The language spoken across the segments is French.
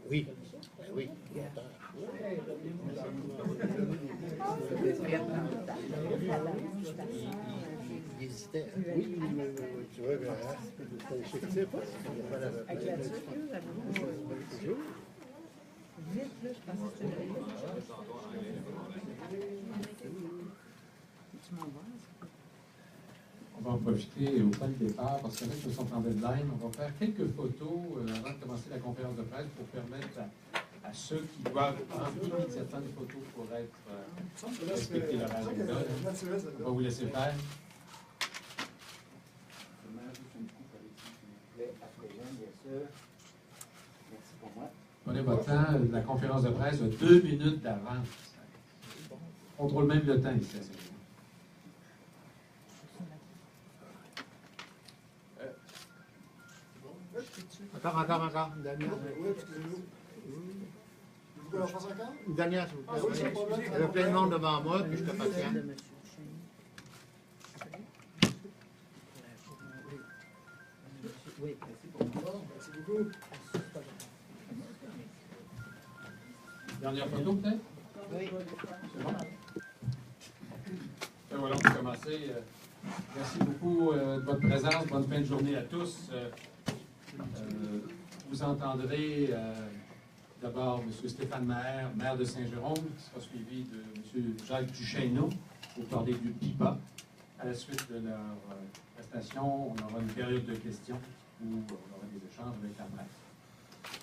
Oui, ben oui. Il hésitait. Oui, tu vois, je ne sais pas si on va la replacer. Vite, là, je pense que c'était On va en profiter au point de départ parce qu'avec le sont en deadline, on va faire quelques photos avant de commencer la conférence de presse pour permettre à ceux qui doivent prendre immédiatement des photos pour être respecter leur agenda. On va vous laisser faire. Prenez votre temps. La conférence de presse a 2 minutes d'avance. On contrôle même le temps ici. Encore. Une dernière. Oui, excusez-nous. Vous voulez en faire encore? Une dernière, s'il vous plaît. Ah, oui, c'est pas mal. Il y avait plein de monde devant moi, puis je te patient. Oui. Bon, merci beaucoup. Dernière photo, peut-être? Oui. C'est bon? Et voilà, on peut commencer. Merci beaucoup de votre présence. Bonne fin de journée à tous. Vous entendrez d'abord M. Stéphane Maher, maire de Saint-Jérôme, qui sera suivi de M. Jacques Duchesneau pour parler du BIPA. À la suite de leur prestation, on aura une période de questions où on aura des échanges avec la presse.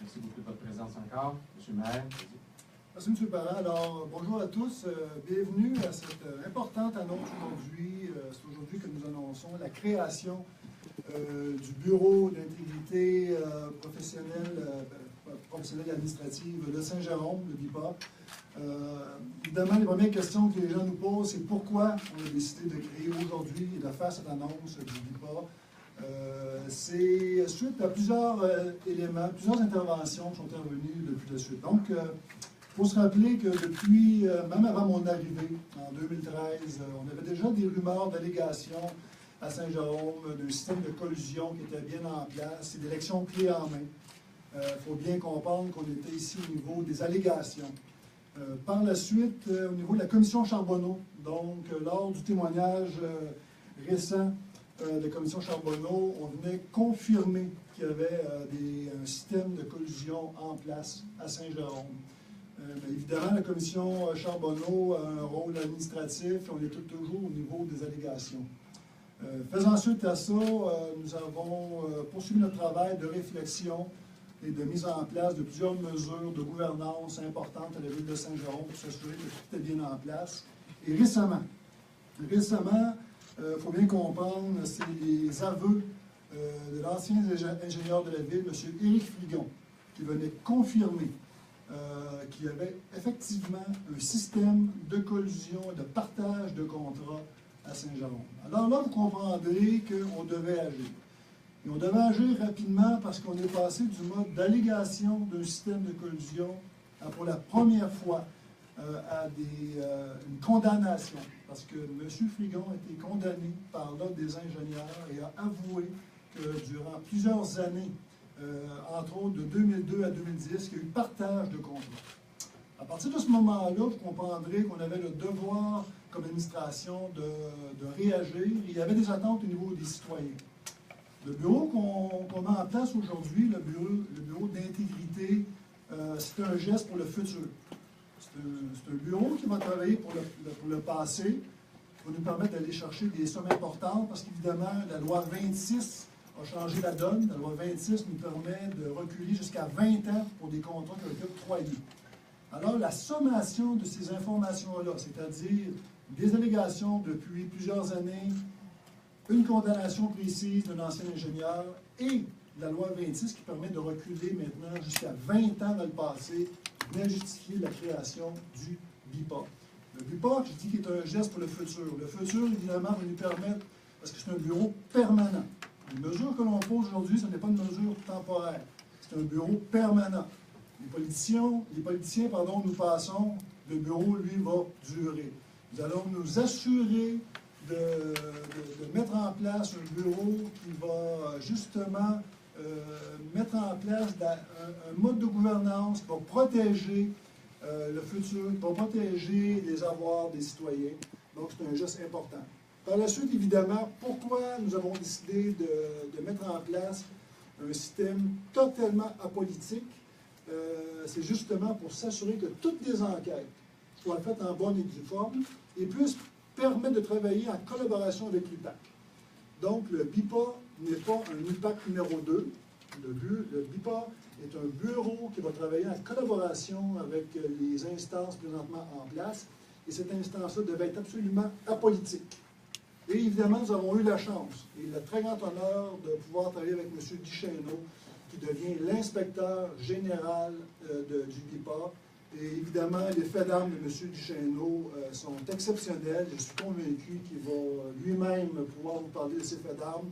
Merci beaucoup de votre présence encore. M. Maher, Merci, M. Parent. Alors, bonjour à tous. Bienvenue à cette importante annonce aujourd'hui. C'est aujourd'hui que nous annonçons la création du Bureau d'intégrité professionnelle et administrative de Saint-Jérôme, le BIPA. Évidemment, les premières questions que les gens nous posent, c'est pourquoi on a décidé de créer aujourd'hui et de faire cette annonce du BIPA. C'est suite à plusieurs éléments, plusieurs interventions qui sont intervenues depuis la suite. Donc, il faut se rappeler que depuis, même avant mon arrivée, en 2013, on avait déjà des rumeurs d'allégations à Saint-Jérôme, d'un système de collusion qui était bien en place, et d'élections clés en main. Il faut bien comprendre qu'on était ici au niveau des allégations. Par la suite, au niveau de la commission Charbonneau, donc lors du témoignage récent de la commission Charbonneau, on venait confirmer qu'il y avait un système de collusion en place à Saint-Jérôme. Évidemment, la commission Charbonneau a un rôle administratif, on est toujours au niveau des allégations. Faisant suite à ça, nous avons poursuivi notre travail de réflexion et de mise en place de plusieurs mesures de gouvernance importantes à la ville de Saint-Jérôme pour s'assurer que tout est bien en place. Et récemment, il faut bien comprendre, c'est les aveux de l'ancien ingénieur de la ville, M. Éric Frigon, qui venait confirmer qu'il y avait effectivement un système de collusion et de partage de contrats à Saint-Jérôme. Alors là, vous comprendrez qu'on devait agir. Et on devait agir rapidement parce qu'on est passé du mode d'allégation d'un système de collusion à, pour la première fois, à une condamnation. Parce que M. Frigon a été condamné par l'Ordre des ingénieurs et a avoué que durant plusieurs années, entre autres de 2002 à 2010, il y a eu partage de contrats. À partir de ce moment-là, vous comprendrez qu'on avait le devoir, comme administration, de réagir. Il y avait des attentes au niveau des citoyens. Le bureau qu'on met en place aujourd'hui, le bureau d'intégrité, c'est un geste pour le futur. C'est un bureau qui va travailler pour le passé, qui va nous permettre d'aller chercher des sommes importantes, parce qu'évidemment, la loi 26 a changé la donne. La loi 26 nous permet de reculer jusqu'à 20 ans pour des contrats qui ont été octroyés. Alors, la sommation de ces informations-là, c'est-à-dire des allégations depuis plusieurs années, une condamnation précise d'un ancien ingénieur et la loi 26 qui permet de reculer maintenant jusqu'à 20 ans dans le passé, vient justifier la création du BIPA. Le BIPA, je dis qu'il est un geste pour le futur. Le futur, évidemment, va nous permettre, parce que c'est un bureau permanent. Les mesures que l'on pose aujourd'hui, ce n'est pas une mesure temporaire. C'est un bureau permanent. Les politiciens, nous passons, le bureau, lui, va durer. Nous allons nous assurer de mettre en place un bureau qui va justement mettre mettre en place un mode de gouvernance qui va protéger le futur, qui va protéger les avoirs des citoyens. Donc, c'est un geste important. Par la suite, évidemment, pourquoi nous avons décidé de mettre en place un système totalement apolitique? C'est justement pour s'assurer que toutes les enquêtes soient faites en bonne et due forme et puissent permettre de travailler en collaboration avec l'UPAC. Donc, le BIPA n'est pas un UPAC numéro 2. Le BIPA est un bureau qui va travailler en collaboration avec les instances présentement en place. Et cette instance-là devait être absolument apolitique. Et évidemment, nous avons eu la chance et le très grand honneur de pouvoir travailler avec M. Duchesneau, qui devient l'inspecteur général du BIPA. Et évidemment, les faits d'armes de M. Duchesneau sont exceptionnels. Je suis convaincu qu'il va lui-même pouvoir vous parler de ses faits d'armes.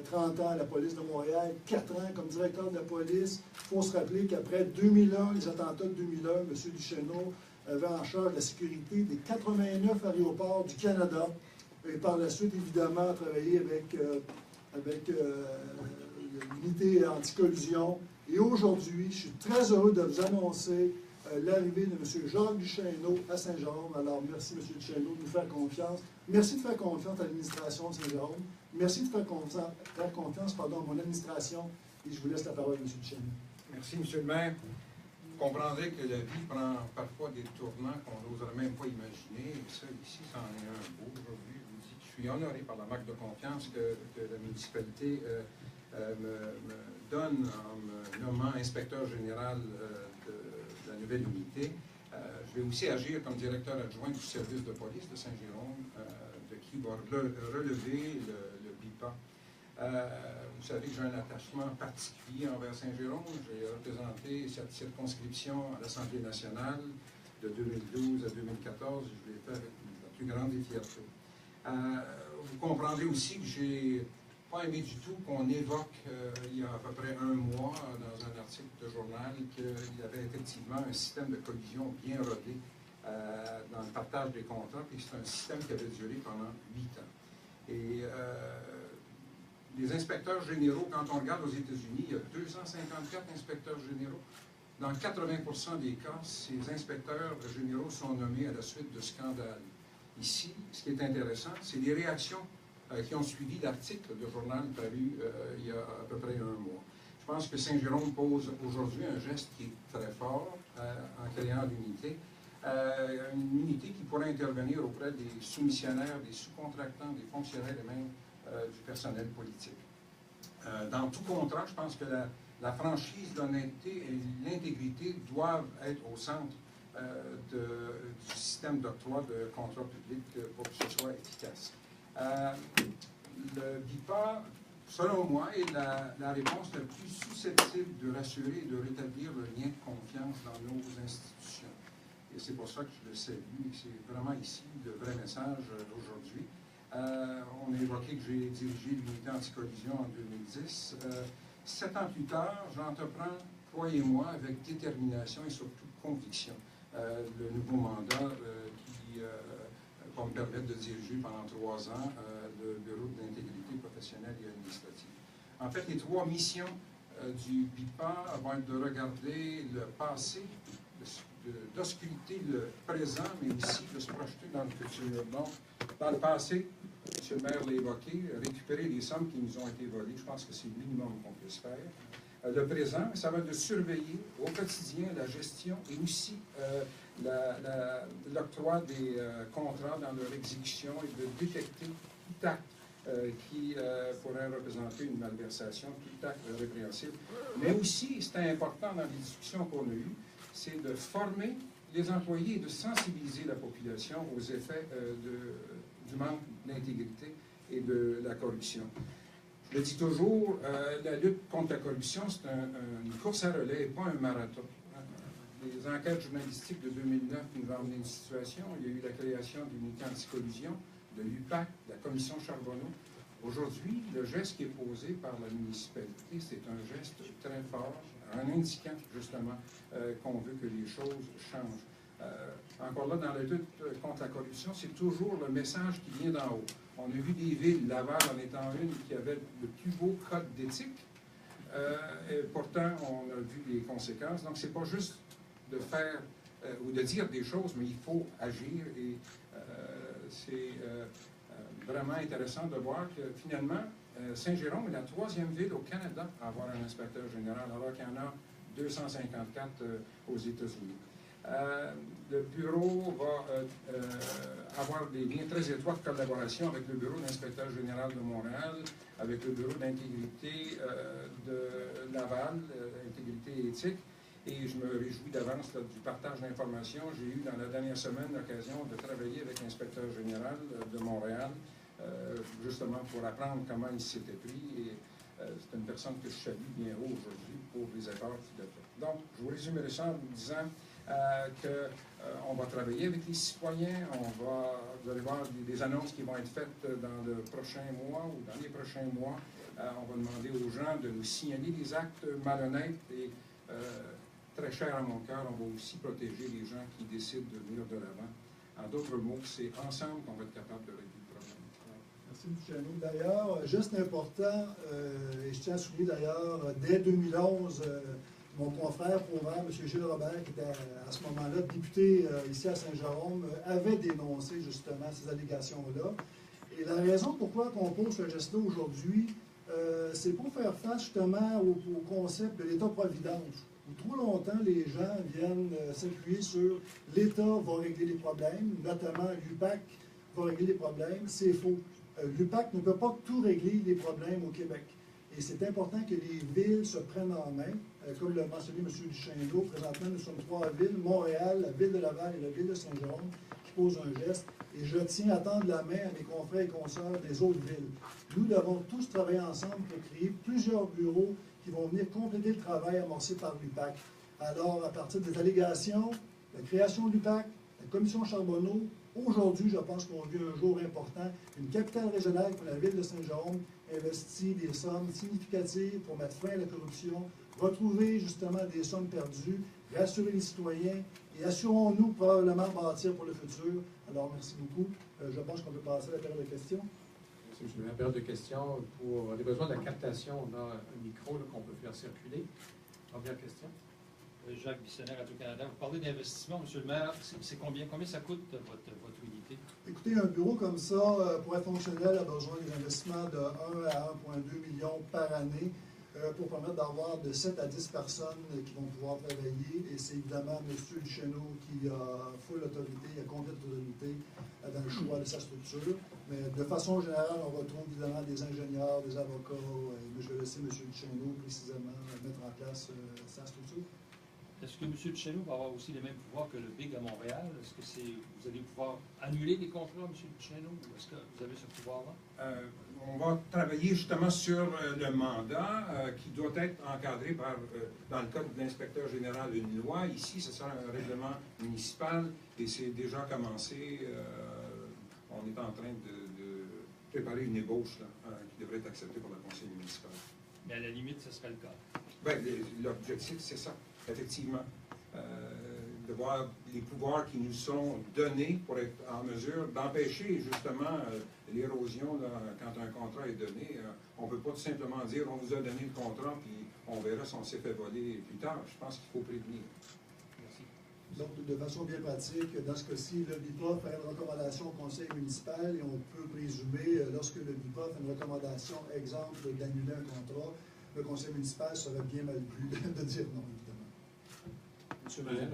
30 ans à la police de Montréal, 4 ans comme directeur de la police. Il faut se rappeler qu'après 2001, les attentats de 2001, M. Duchesneau avait en charge la sécurité des 89 aéroports du Canada. Et par la suite, évidemment, travaillé avec l'unité anti-collusion. Et aujourd'hui, je suis très heureux de vous annoncer l'arrivée de M. Jacques Duchesneau à Saint-Jérôme. Alors, merci, M. Duchesneau, de nous faire confiance. Merci de faire confiance à l'administration de Saint-Jérôme. Merci de faire confiance à mon administration. Et je vous laisse la parole, M. Duchesneau. Merci, M. le maire. Vous comprendrez que la vie prend parfois des tournants qu'on n'oserait même pas imaginer. Et ça, ici, c'en est un beau aujourd'hui. Je vous dis que je suis honoré par la marque de confiance que la municipalité me donne en me nommant inspecteur général de la nouvelle unité. Je vais aussi agir comme directeur adjoint du service de police de Saint-Jérôme, de qui va relever le BIPA. Vous savez que j'ai un attachement particulier envers Saint-Jérôme. J'ai représenté cette circonscription à l'Assemblée nationale de 2012 à 2014. Je l'ai fait avec la plus grande des fiertés. Vous comprendrez aussi que j'ai pas aimé du tout qu'on évoque il y a à peu près un mois dans un article de journal qu'il y avait effectivement un système de collusion bien rodé dans le partage des contrats, puis c'est un système qui avait duré pendant 8 ans. Et les inspecteurs généraux, quand on regarde aux États-Unis, il y a 254 inspecteurs généraux. Dans 80% des cas, ces inspecteurs généraux sont nommés à la suite de scandales. Ici, ce qui est intéressant, c'est les réactions qui ont suivi l'article de journal paru il y a à peu près un mois. Je pense que Saint-Jérôme pose aujourd'hui un geste qui est très fort en créant l'unité. Une unité qui pourrait intervenir auprès des soumissionnaires, des sous-contractants, des fonctionnaires et même du personnel politique. Dans tout contrat, je pense que la franchise, l'honnêteté et l'intégrité doivent être au centre du système d'octroi de contrats publics pour que ce soit efficace. Le BIPA, selon moi, est la réponse la plus susceptible de rassurer et de rétablir le lien de confiance dans nos institutions. Et c'est pour ça que je le salue. C'est vraiment ici le vrai message d'aujourd'hui. On a évoqué que j'ai dirigé l'unité anti-collusion en 2010. 7 ans plus tard, j'entreprends, croyez-moi, avec détermination et surtout conviction, le nouveau mandat qui va me permettre de diriger pendant 3 ans le Bureau de l'intégrité professionnelle et administrative. En fait, les 3 missions du BIPA vont être de regarder le passé, d'ausculter le présent, mais aussi de se projeter dans le futur. Donc, dans le passé, M. le maire l'a évoqué, récupérer les sommes qui nous ont été volées, je pense que c'est le minimum qu'on puisse faire. Le présent, ça va être de surveiller au quotidien la gestion et aussi l'octroi des contrats dans leur exécution et de détecter tout acte qui pourrait représenter une malversation, tout acte répréhensible. Mais aussi, c'était important dans les discussions qu'on a eues, c'est de former les employés et de sensibiliser la population aux effets du manque d'intégrité et de la corruption. Je le dis toujours, la lutte contre la corruption, c'est une course à relais et pas un marathon. Les enquêtes journalistiques de 2009 nous ont amené une situation. Il y a eu la création d'une unité anti-collusion, de l'UPAC, de la commission Charbonneau. Aujourd'hui, le geste qui est posé par la municipalité, c'est un geste très fort, en indiquant justement qu'on veut que les choses changent. Encore là, dans la lutte contre la corruption, c'est toujours le message qui vient d'en haut. On a vu des villes, Laval en étant une, qui avait le plus beau code d'éthique. Et pourtant, on a vu les conséquences. Donc, ce n'est pas juste de faire ou de dire des choses, mais il faut agir. Et c'est vraiment intéressant de voir que finalement, Saint-Jérôme est la 3e ville au Canada à avoir un inspecteur général, alors qu'il y en a 254 aux États-Unis. Le bureau va avoir des liens très étroits de collaboration avec le bureau d'inspecteur général de Montréal, avec le bureau d'intégrité de Laval, intégrité et éthique. Et je me réjouis d'avance du partage d'informations. J'ai eu dans la dernière semaine l'occasion de travailler avec l'inspecteur général de Montréal, justement pour apprendre comment il s'était pris. Et c'est une personne que je salue bien haut aujourd'hui pour les efforts qu'il a fait. Donc, je vous résumerai ça en vous disant qu'on va travailler avec les citoyens. Vous allez voir des annonces qui vont être faites dans le prochain mois ou dans les prochains mois. On va demander aux gens de nous signaler des actes malhonnêtes et très cher à mon cœur, on va aussi protéger les gens qui décident de venir de l'avant. En d'autres mots, c'est ensemble qu'on va être capable de régler le problème. Merci, M. Chano. D'ailleurs, juste important, et je tiens à souligner d'ailleurs, dès 2011, mon confrère provenant, M. Gilles Robert, qui était à ce moment-là député ici à Saint-Jérôme, avait dénoncé justement ces allégations-là. Et la raison pourquoi on pose ce geste-là aujourd'hui, c'est pour faire face justement au concept de l'État-providence. Trop longtemps, les gens viennent s'appuyer sur l'État va régler les problèmes, notamment l'UPAC va régler les problèmes. C'est faux. L'UPAC ne peut pas tout régler les problèmes au Québec. Et c'est important que les villes se prennent en main. Comme l'a mentionné M. Duchesneau, présentement, nous sommes 3 villes, Montréal, la ville de Laval et la ville de Saint-Jérôme, qui posent un geste. Et je tiens à tendre la main à mes confrères et consoeurs des autres villes. Nous devons tous travailler ensemble pour créer plusieurs bureaux qui vont venir compléter le travail amorcé par l'UPAC. Alors, à partir des allégations, la création de l'UPAC, la commission Charbonneau, aujourd'hui, je pense qu'on vit un jour important. Une capitale régionale pour la ville de Saint-Jérôme investit des sommes significatives pour mettre fin à la corruption, retrouver justement des sommes perdues, rassurer les citoyens et assurons-nous probablement bâtir pour le futur. Alors, merci beaucoup. Je pense qu'on peut passer à la période de questions. Merci, M. La période de questions. Pour les besoins de la captation, on a un micro qu'on peut faire circuler. Première question. Jacques Bissonnet, Radio-Canada. Vous parlez d'investissement, M. le maire. C'est combien ça coûte votre unité? Écoutez, un bureau comme ça, pour être fonctionnel, a besoin d'investissements de 1 à 1,2 millions par année pour permettre d'avoir de 7 à 10 personnes qui vont pouvoir travailler. Et c'est évidemment M. Duchesneau qui a full autorité, il a complète autorité dans le choix de sa structure. Mais de façon générale, on retrouve évidemment des ingénieurs, des avocats. Mais je vais laisser M. Duchesneau précisément mettre en place sa structure. Est-ce que M. Duchesneau va avoir aussi les mêmes pouvoirs que le BIG à Montréal? Est-ce que vous allez pouvoir annuler les contrats, M. Duchesneau, ou est-ce que vous avez ce pouvoir-là? On va travailler justement sur le mandat qui doit être encadré par, dans le code de l'inspecteur général, une loi. Ici, ce sera un règlement municipal et c'est déjà commencé. On est en train de préparer une ébauche là, qui devrait être acceptée par le conseil municipal. Mais à la limite, ce serait le cas. Bien, l'objectif, c'est ça, effectivement. De voir les pouvoirs qui nous sont donnés pour être en mesure d'empêcher justement l'érosion quand un contrat est donné. On ne peut pas tout simplement dire on vous a donné le contrat puis on verra si on s'est fait voler plus tard. Je pense qu'il faut prévenir. Merci. Donc, de façon bien pratique, dans ce cas-ci, le BIPA fait une recommandation au conseil municipal et on peut présumer, lorsque le BIPA fait une recommandation, exemple, d'annuler un contrat, le conseil municipal serait bien mal vu de dire non, évidemment. Monsieur le maire,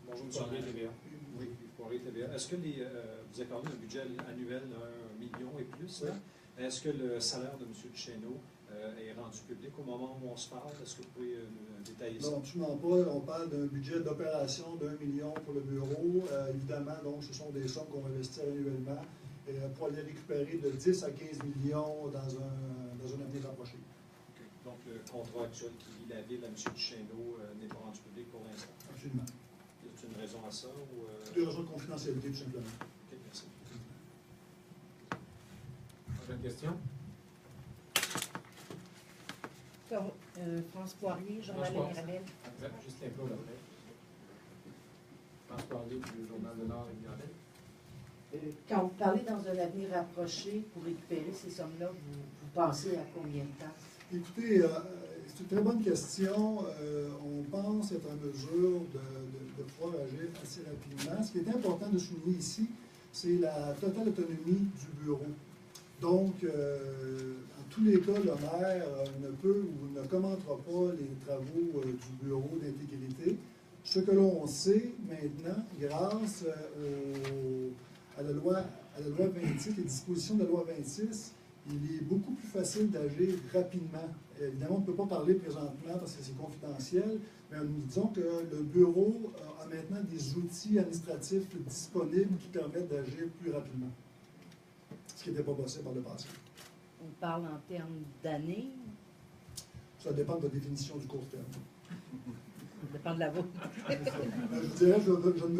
bonjour, monsieur le maire. Oui, Poirier TVA. Est-ce que vous accordez un budget annuel de 1 million et plus? Oui. Est-ce que le salaire de M. Duchesneau est rendu public au moment où on se parle? Est-ce que vous pouvez détailler ça? Non, absolument pas. On parle d'un budget d'opération d'1 million pour le bureau. Évidemment, donc, ce sont des sommes qu'on va investir annuellement pour aller récupérer de 10 à 15 millions dans un avenir rapproché. Okay. Donc, le contrat actuel qui lie la ville à M. Duchesneau n'est pas rendu public pour l'instant? Absolument. Y a-t-il une raison à ça? Ou, Des raisons de confidentialité, tout simplement. OK, merci. Prochaine question. France Poirier, Journal de France Mirabel. Justin Claude après. France Poirier du Journal de Nord et Mirabel. Quand vous parlez dans un avenir rapproché pour récupérer ces sommes-là, vous pensez à combien de temps? Écoutez, c'est une très bonne question. On pense être en mesure de pouvoir agir assez rapidement. Ce qui est important de souligner ici, c'est la totale autonomie du bureau. Donc, en tous les cas, le maire ne peut ou ne commentera pas les travaux du bureau d'intégrité. Ce que l'on sait maintenant, grâce à la loi 26, les dispositions de la loi 26, il est beaucoup plus facile d'agir rapidement. Évidemment, on ne peut pas parler présentement parce que c'est confidentiel, mais nous disons que le bureau a maintenant des outils administratifs disponibles qui permettent d'agir plus rapidement, ce qui n'était pas possible par le passé. On parle en termes d'années, Ça dépend de votre définition du court terme. ça dépend de la vôtre. Je vous dirais, je ne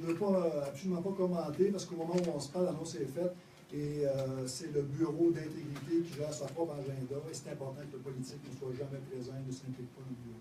veux pas absolument pas commenter parce qu'au moment où on se parle, l'annonce est faite et c'est le bureau d'intégrité qui gère sa propre agenda et c'est important que le politique ne soit jamais présent et ne s'implique pas dans le bureau.